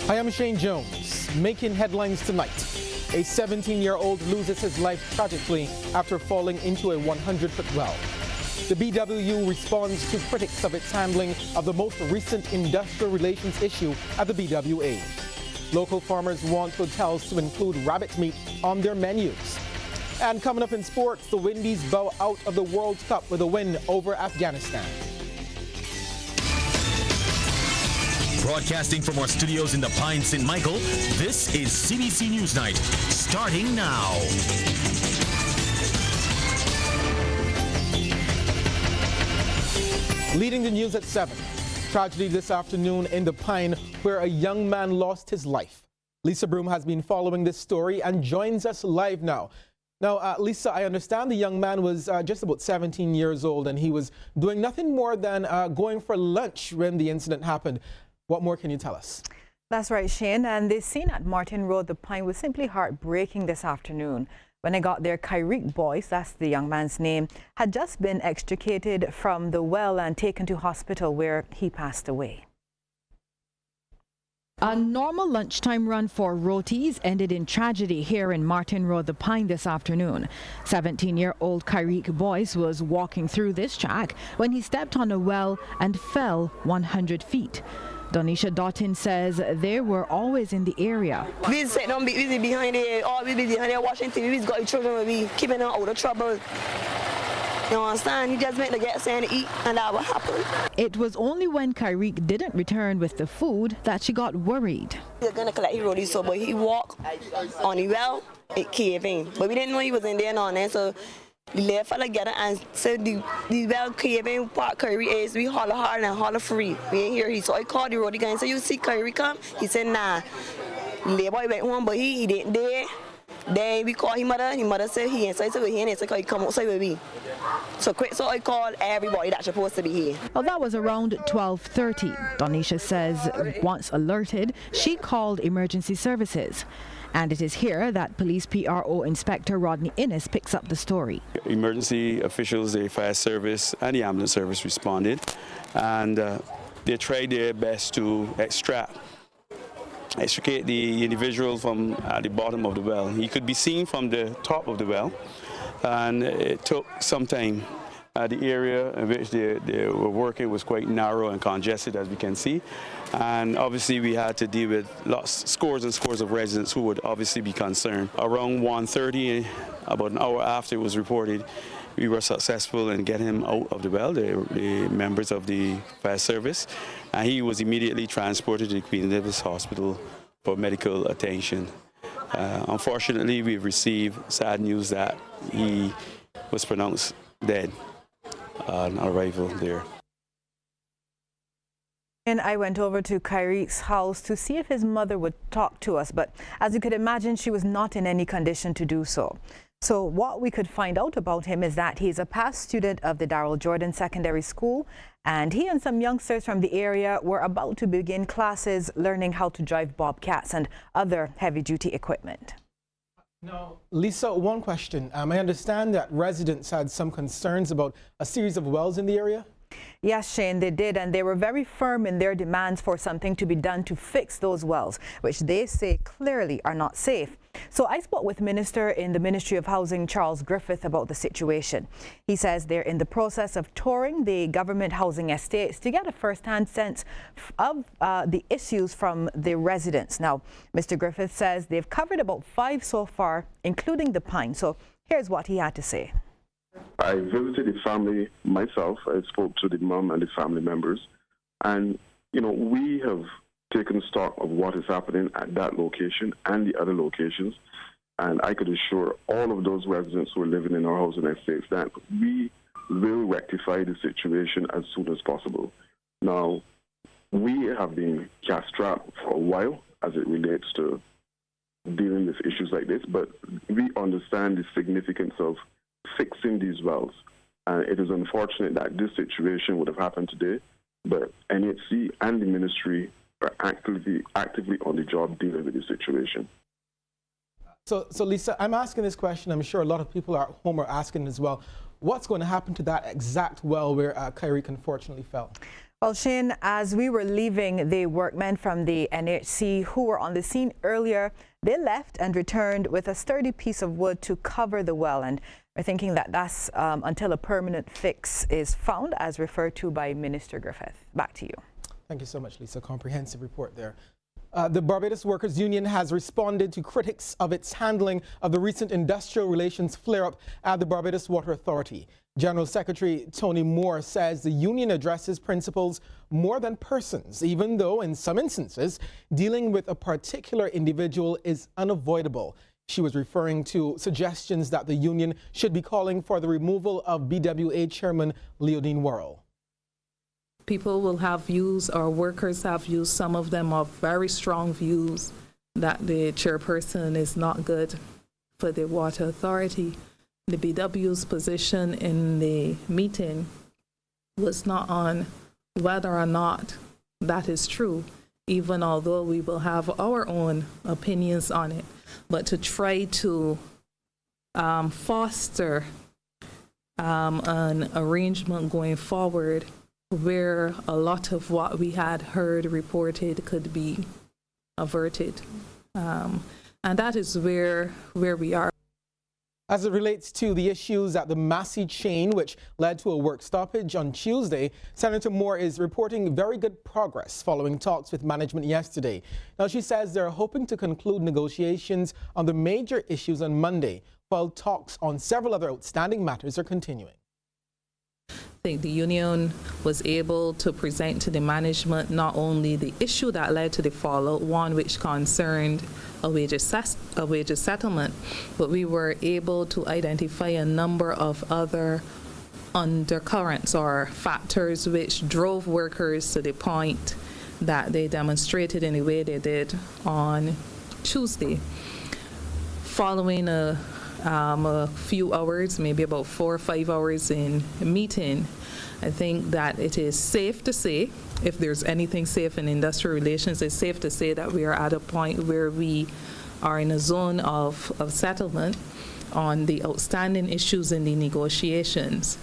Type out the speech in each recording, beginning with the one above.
Hi, I'm Shane Jones. Making headlines tonight. A 17-year-old loses his life tragically after falling into a 100-foot well. The BWU responds to critics of its handling of the most recent industrial relations issue at the BWA. Local farmers want hotels to include rabbit meat on their menus. And coming up in sports, the Windies bow out of the World Cup with a win over Afghanistan. Broadcasting from our studios in the Pine St. Michael, this is CBC News Night, starting now. Leading the news at 7. Tragedy this afternoon in the Pine where a young man lost his life. Lisa Broom has been following this story and joins us live now. Now, Lisa, I understand the young man was just about 17 years old and he was doing nothing more than going for lunch when the incident happened. What more can you tell us? That's right, Shane. And the scene at Martin Road, the Pine, was simply heartbreaking this afternoon. When I got there, Kyrique Boyce, that's the young man's name, had just been extricated from the well and taken to hospital where he passed away. A normal lunchtime run for rotis ended in tragedy here in Martin Road, the Pine this afternoon. 17-year-old Kyrique Boyce was walking through this track when he stepped on a well and fell 100 feet. Donisha Doughton says they were always in the area. We sit down busy behind there, all we behind there watching TV. We've got the children with me, keeping them out of trouble. You understand? He just meant to get something to eat, and that would happen. It was only when Kyrique didn't return with the food that she got worried. They're gonna collect his roadies, so but he walked on the well, it caved in. But we didn't know he was in there and on there, so the little fella get it and said the well cave in part Kyrique is. We holler hard and holler free. We ain't hear he, so I called the roadie guy and said, "You see Kyrique come?" He said, "Nah." The little boy went home, but he didn't dare. Then we called his mother said he inside, so he ain't inside, he come outside with me. So quick, so I called everybody that's supposed to be here. Well, that was around 12:30. Donisha says once alerted, she called emergency services. And it is here that Police PRO Inspector Rodney Innes picks up the story. Emergency officials, the fire service and the ambulance service responded, and they tried their best to extricate the individual from at the bottom of the well. He could be seen from the top of the well, and it took some time. The area in which they were working was quite narrow and congested, as we can see, and obviously we had to deal with scores and scores of residents who would obviously be concerned. Around 1:30, about an hour after it was reported, we were successful in getting him out of the well, the members of the fire service, and he was immediately transported to the Queen Elizabeth Hospital for medical attention. Unfortunately, we've received sad news that he was pronounced dead on arrival there. And I went over to Kyrique's house to see if his mother would talk to us, but as you could imagine, she was not in any condition to do so. So what we could find out about him is that he's a past student of the Darrell Jordan Secondary School, and he and some youngsters from the area were about to begin classes learning how to drive bobcats and other heavy-duty equipment. Now, Lisa, one question. I understand that residents had some concerns about a series of wells in the area? Yes, Shane, they did, and they were very firm in their demands for something to be done to fix those wells, which they say clearly are not safe. So I spoke with Minister in the Ministry of Housing, Charles Griffith, about the situation. He says they're in the process of touring the government housing estates to get a first-hand sense of the issues from the residents. Now, Mr. Griffith says they've covered about 5 so far, including the Pine. So here's what he had to say. I visited the family myself. I spoke to the mom and the family members. And, we have taken stock of what is happening at that location and the other locations. And I could assure all of those residents who are living in our housing estates that we will rectify the situation as soon as possible. Now, we have been cash-strapped for a while as it relates to dealing with issues like this, but we understand the significance of fixing these wells. It is unfortunate that this situation would have happened today, but NHC and the ministry are actively on the job dealing with the situation. So Lisa, I'm asking this question. I'm sure a lot of people at home are asking as well. What's going to happen to that exact well where Kyrique unfortunately fell? Well, Shane, as we were leaving, the workmen from the NHC who were on the scene earlier, they left and returned with a sturdy piece of wood to cover the well. And we're thinking that that's until a permanent fix is found, as referred to by Minister Griffith. Back to you. Thank you so much, Lisa. Comprehensive report there. The Barbados Workers Union has responded to critics of its handling of the recent industrial relations flare-up at the Barbados Water Authority. General Secretary Tony Moore says the union addresses principles more than persons, even though in some instances dealing with a particular individual is unavoidable. She was referring to suggestions that the union should be calling for the removal of BWA Chairman Leodine Worrell. People will have views, or workers have views. Some of them are very strong views that the chairperson is not good for the water authority. The BW's position in the meeting was not on whether or not that is true, even although we will have our own opinions on it, but to try to foster an arrangement going forward where a lot of what we had heard reported could be averted. And that is where we are. As it relates to the issues at the Massey chain, which led to a work stoppage on Tuesday, Senator Moore is reporting very good progress following talks with management yesterday. Now, she says they're hoping to conclude negotiations on the major issues on Monday, while talks on several other outstanding matters are continuing. I think the union was able to present to the management not only the issue that led to the fallout, one which concerned a wages settlement, but we were able to identify a number of other undercurrents or factors which drove workers to the point that they demonstrated in the way they did on Tuesday. Following a few hours, maybe about 4 or 5 hours in a meeting, I think that it is safe to say, if there's anything safe in industrial relations, it's safe to say that we are at a point where we are in a zone of settlement on the outstanding issues in the negotiations.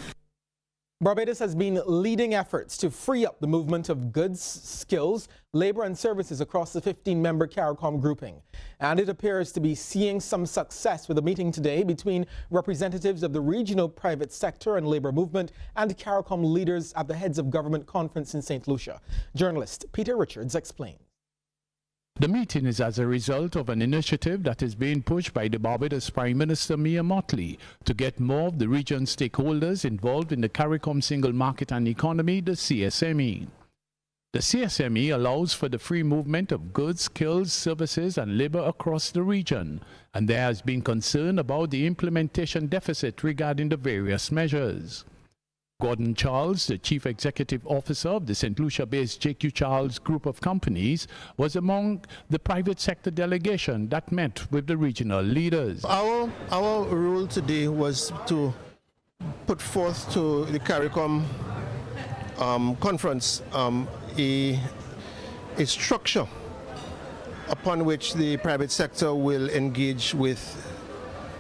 Barbados has been leading efforts to free up the movement of goods, skills, labor and services across the 15-member CARICOM grouping. And it appears to be seeing some success with a meeting today between representatives of the regional private sector and labor movement and CARICOM leaders at the Heads of Government Conference in St. Lucia. Journalist Peter Richards explains. The meeting is as a result of an initiative that is being pushed by the Barbados Prime Minister Mia Mottley to get more of the region's stakeholders involved in the CARICOM Single Market and Economy, the CSME. The CSME allows for the free movement of goods, skills, services and labor across the region, and there has been concern about the implementation deficit regarding the various measures. Gordon Charles, the Chief Executive Officer of the St. Lucia-based J.Q. Charles Group of Companies, was among the private sector delegation that met with the regional leaders. Our role today was to put forth to the CARICOM conference a structure upon which the private sector will engage with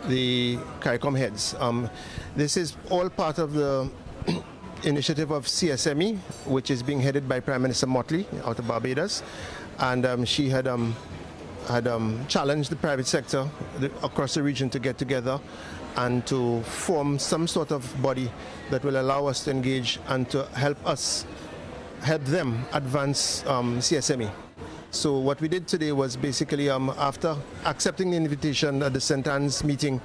the CARICOM heads. This is all part of the initiative of CSME, which is being headed by Prime Minister Mottley out of Barbados, and she had challenged the private sector across the region to get together and to form some sort of body that will allow us to engage and to help them advance CSME. So what we did today was basically after accepting the invitation at the St. Anne's meeting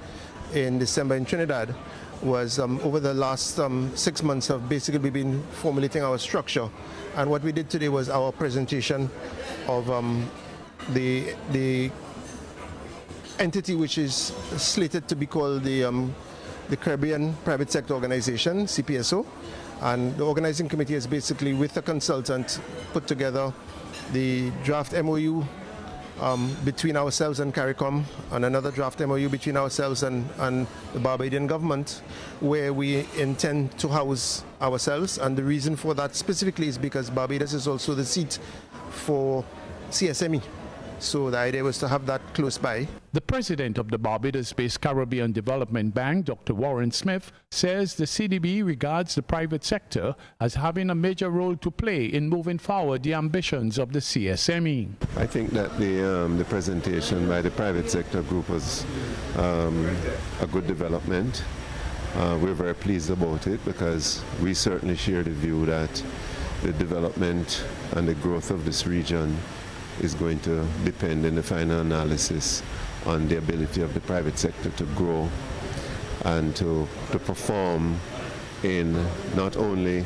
in December in Trinidad, was over the last 6 months have basically been formulating our structure, and what we did today was our presentation of the entity which is slated to be called the Caribbean Private Sector Organization, CPSO, and the organizing committee has basically with a consultant put together the draft MOU between ourselves and CARICOM, and another draft MOU between ourselves and the Barbadian government, where we intend to house ourselves. And the reason for that specifically is because Barbados is also the seat for CSME. So the idea was to have that close by. The president of the Barbados-based Caribbean Development Bank, Dr. Warren Smith, says the CDB regards the private sector as having a major role to play in moving forward the ambitions of the CSME. I think that the presentation by the private sector group was a good development. We're very pleased about it because we certainly share the view that the development and the growth of this region is going to depend in the final analysis on the ability of the private sector to grow and to perform in not only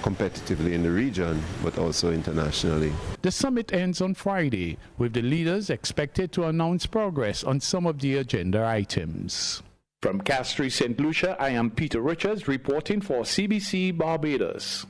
competitively in the region but also internationally. The summit ends on Friday, with the leaders expected to announce progress on some of the agenda items. From Castries, St. Lucia, I am Peter Richards reporting for CBC Barbados.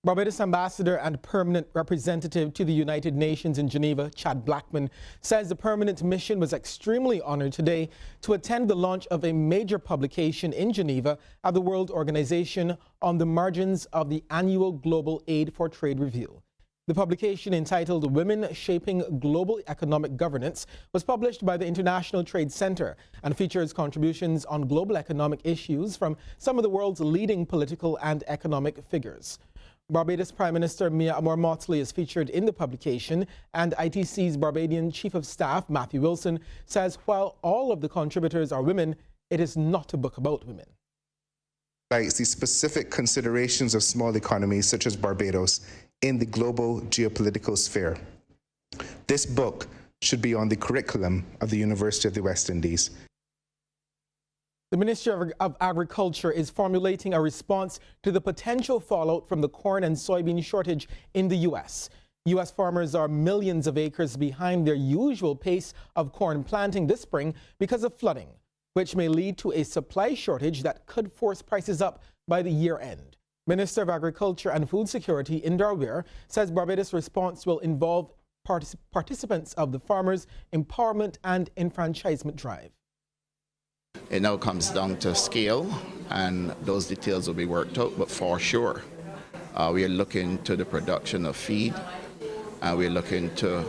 Barbados Ambassador and Permanent Representative to the United Nations in Geneva, Chad Blackman, says the permanent mission was extremely honored today to attend the launch of a major publication in Geneva at the World Organization on the margins of the annual Global Aid for Trade Review. The publication, entitled Women Shaping Global Economic Governance, was published by the International Trade Center and features contributions on global economic issues from some of the world's leading political and economic figures. Barbados Prime Minister Mia Motley is featured in the publication, and ITC's Barbadian Chief of Staff, Matthew Wilson, says while all of the contributors are women, it is not a book about women. It's the specific considerations of small economies such as Barbados in the global geopolitical sphere. This book should be on the curriculum of the University of the West Indies. The Ministry of Agriculture is formulating a response to the potential fallout from the corn and soybean shortage in the U.S. U.S. farmers are millions of acres behind their usual pace of corn planting this spring because of flooding, which may lead to a supply shortage that could force prices up by the year end. Minister of Agriculture and Food Security, Indar Weir, says Barbados' response will involve participants of the Farmers Empowerment and Enfranchisement Drive. It now comes down to scale, and those details will be worked out, but for sure, we are looking to the production of feed, and we are looking to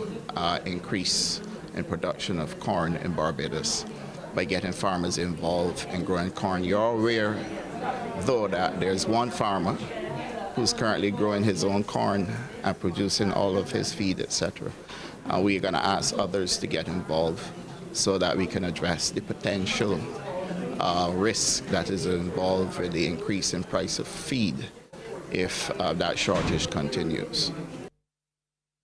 increase in production of corn in Barbados by getting farmers involved in growing corn. You're aware, though, that there's one farmer who's currently growing his own corn and producing all of his feed, etc. We're going to ask others to get involved so that we can address the potential risk that is involved with the increase in price of feed if that shortage continues.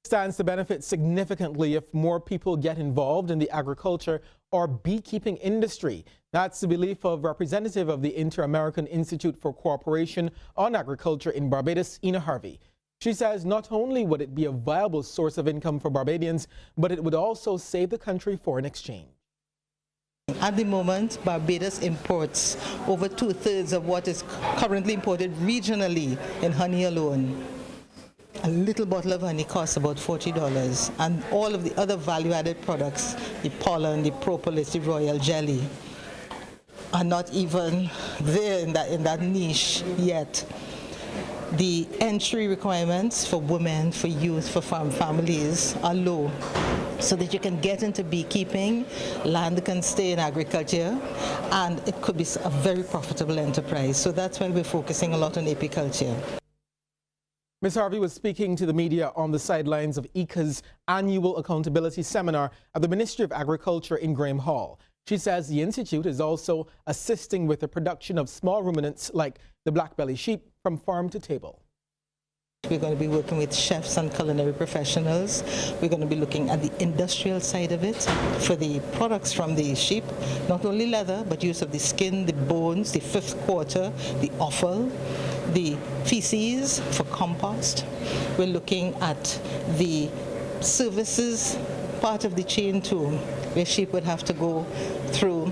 Stands to benefit significantly if more people get involved in the agriculture or beekeeping industry. That's the belief of representative of the Inter-American Institute for Cooperation on Agriculture in Barbados, Ina Harvey. She says not only would it be a viable source of income for Barbadians, but it would also save the country foreign exchange. At the moment, Barbados imports over 2/3 of what is currently imported regionally in honey alone. A little bottle of honey costs about $40, and all of the other value-added products, the pollen, the propolis, the royal jelly, are not even there in that niche yet. The entry requirements for women, for youth, for families are low. So that you can get into beekeeping, land can stay in agriculture, and it could be a very profitable enterprise. So that's why we're focusing a lot on apiculture. Ms. Harvey was speaking to the media on the sidelines of ICA's annual accountability seminar at the Ministry of Agriculture in Graham Hall. She says the Institute is also assisting with the production of small ruminants like the black-belly sheep from farm to table. We're going to be working with chefs and culinary professionals. We're going to be looking at the industrial side of it for the products from the sheep, not only leather, but use of the skin, the bones, the fifth quarter, the offal, the feces for compost. We're looking at the services part of the chain too, where sheep would have to go through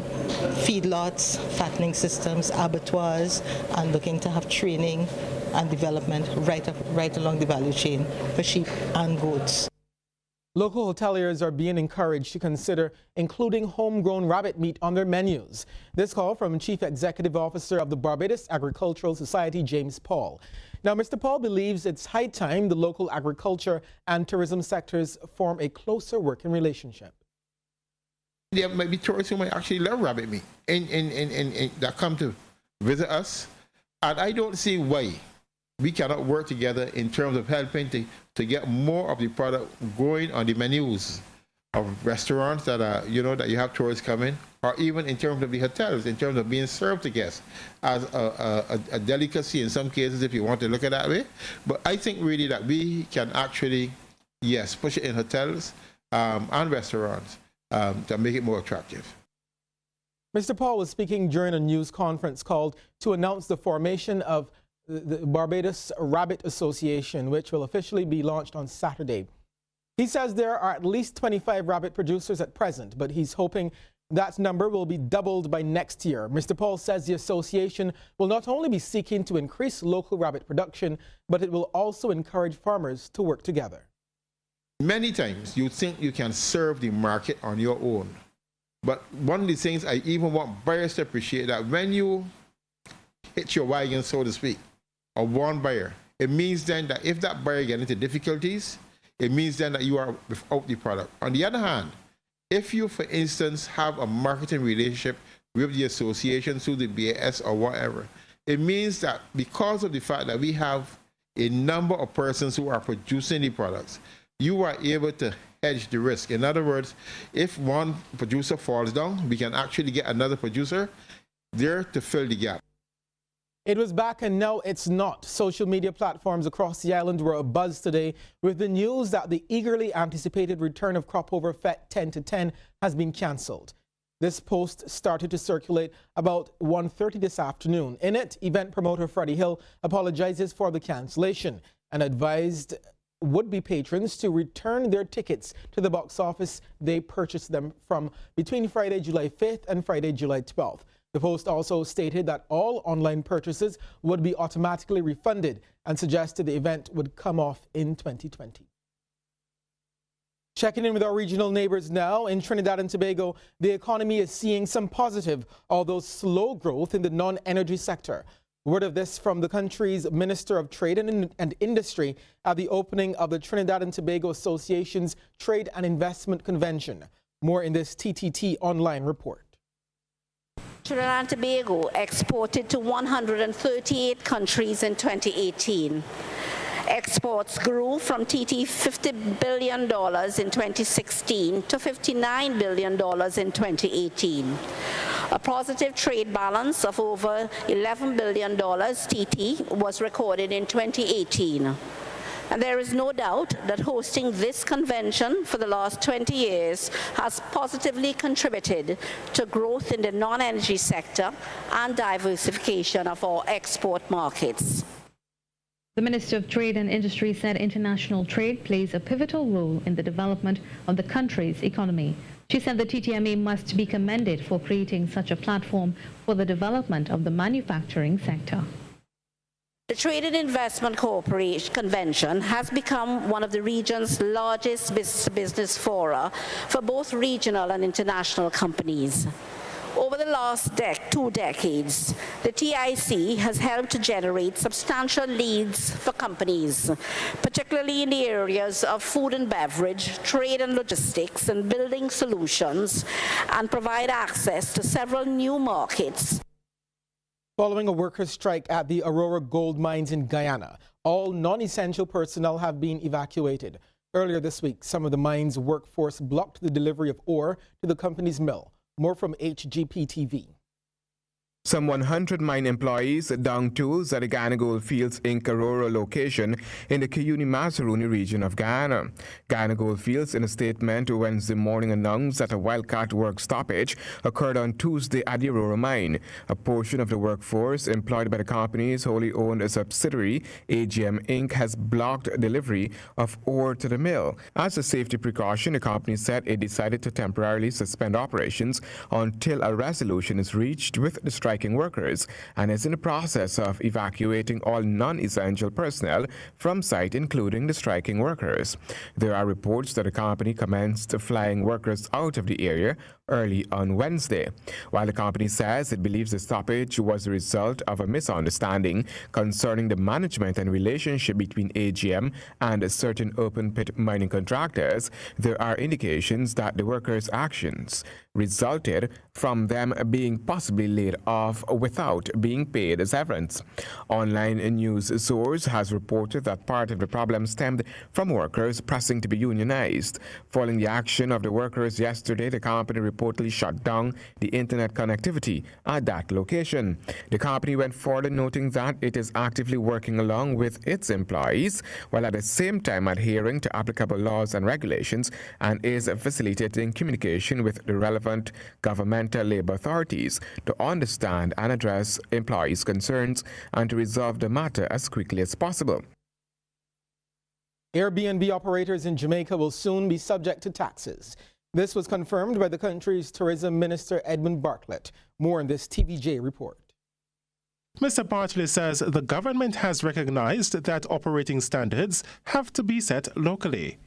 feedlots, fattening systems, abattoirs, and looking to have training and development right along the value chain for sheep and goats. Local hoteliers are being encouraged to consider including homegrown rabbit meat on their menus. This call from Chief Executive Officer of the Barbados Agricultural Society, James Paul. Now, Mr. Paul believes it's high time the local agriculture and tourism sectors form a closer working relationship. There might be tourists who might actually love rabbit meat and that come to visit us. And I don't see why we cannot work together in terms of helping to get more of the product going on the menus of restaurants that are, that you have tourists coming, or even in terms of the hotels, in terms of being served to guests as a delicacy in some cases, if you want to look at it that way. But I think really that we can actually, yes, push it in hotels and restaurants to make it more attractive. Mr. Paul was speaking during a news conference called to announce the formation of the Barbados Rabbit Association, which will officially be launched on Saturday. He says there are at least 25 rabbit producers at present, but he's hoping that number will be doubled by next year. Mr. Paul says the association will not only be seeking to increase local rabbit production, but it will also encourage farmers to work together. Many times you think you can serve the market on your own. But one of the things I even want buyers to appreciate, that when you hit your wagon, so to speak, or one buyer, it means then that if that buyer gets into difficulties, it means then that you are without the product. On the other hand, if you, for instance, have a marketing relationship with the association through the BAS or whatever, it means that because of the fact that we have a number of persons who are producing the products, you are able to hedge the risk. In other words, if one producer falls down, we can actually get another producer there to fill the gap. It was back and now it's not. Social media platforms across the island were abuzz today with the news that the eagerly anticipated return of Cropover Fet 10 to 10 has been cancelled. This post started to circulate about 1:30 this afternoon. In it, event promoter Freddie Hill apologizes for the cancellation and advised would-be patrons to return their tickets to the box office they purchased them from between Friday, July 5th and Friday, July 12th. The post also stated that all online purchases would be automatically refunded and suggested the event would come off in 2020. Checking in with our regional neighbors now. In Trinidad and Tobago, the economy is seeing some positive, although slow growth in the non-energy sector. Word of this from the country's Minister of Trade and Industry at the opening of the Trinidad and Tobago Association's Trade and Investment Convention. More in this TTT online report. Trinidad and Tobago exported to 138 countries in 2018. Exports grew from $50 billion in 2016 to $59 billion in 2018. A positive trade balance of over $11 billion TT was recorded in 2018. And there is no doubt that hosting this convention for the last 20 years has positively contributed to growth in the non-energy sector and diversification of our export markets. The Minister of Trade and Industry said international trade plays a pivotal role in the development of the country's economy. She said the TTMA must be commended for creating such a platform for the development of the manufacturing sector. The Trade and Investment Corporation Convention has become one of the region's largest business fora for both regional and international companies. Over the last 2 decades, the TIC has helped to generate substantial leads for companies, particularly in the areas of food and beverage, trade and logistics, and building solutions, and provide access to several new markets. Following a workers' strike at the Aurora gold mines in Guyana, all non-essential personnel have been evacuated. Earlier this week, some of the mine's workforce blocked the delivery of ore to the company's mill. More from HGP TV. Some 100 mine employees down tools at the Guyana Gold Fields Inc. Aurora location in the Kiyuni-Mazaruni region of Guyana. Guyana Gold Fields, in a statement Wednesday morning, announced that a wildcat work stoppage occurred on Tuesday at the Aurora mine. A portion of the workforce employed by the company's wholly owned subsidiary, AGM Inc., has blocked delivery of ore to the mill. As a safety precaution, the company said it decided to temporarily suspend operations until a resolution is reached with the strike striking workers and is in the process of evacuating all non-essential personnel from site, including the striking workers. There are reports that the company commenced flying workers out of the area early on Wednesday. While the company says it believes the stoppage was the result of a misunderstanding concerning the management and relationship between AGM and certain open pit mining contractors, there are indications that the workers' actions resulted from them being possibly laid off without being paid severance. Online news source has reported that part of the problem stemmed from workers pressing to be unionized. Following the action of the workers yesterday, the company reportedly shut down the internet connectivity at that location. The company went further, noting that it is actively working along with its employees while at the same time adhering to applicable laws and regulations, and is facilitating communication with the relevant governmental labor authorities to understand and address employees' concerns and to resolve the matter as quickly as possible. Airbnb operators in Jamaica will soon be subject to taxes. This was confirmed by the country's tourism minister, Edmund Bartlett. More in this TVJ report. Mr. Bartlett says the government has recognized that operating standards have to be set locally.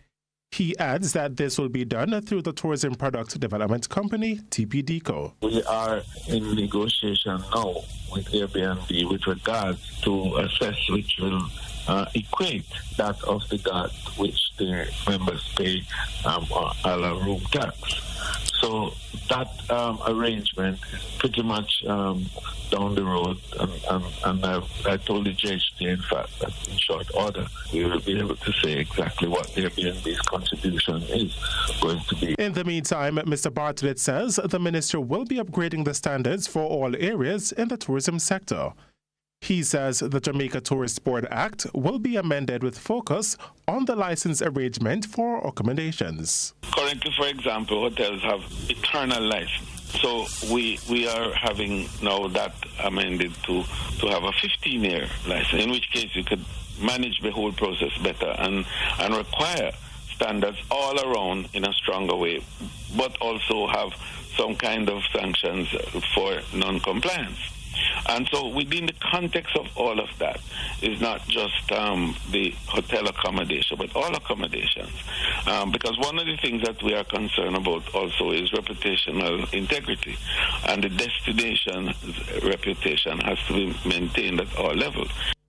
He adds that this will be done through the Tourism Product Development Company, TPDCO. We are in negotiation now with Airbnb with regards to assess which will equate that of the GAT which the members pay a la room tax. So that arrangement is pretty much down the road, and I told the JHT, in fact, that in short order we will be able to say exactly what Airbnb's contribution is going to be. In the meantime, Mr. Bartlett says the minister will be upgrading the standards for all areas in the tourism sector. He says the Jamaica Tourist Board Act will be amended with focus on the license arrangement for accommodations. Currently, for example, hotels have eternal license. So we are having now that amended to have a 15-year license, in which case you could manage the whole process better and require standards all around in a stronger way, but also have some kind of sanctions for non-compliance. And so within the context of all of that is not just the hotel accommodation, but all accommodations. Because one of the things that we are concerned about also is reputational integrity. And the destination's reputation has to be maintained at all levels.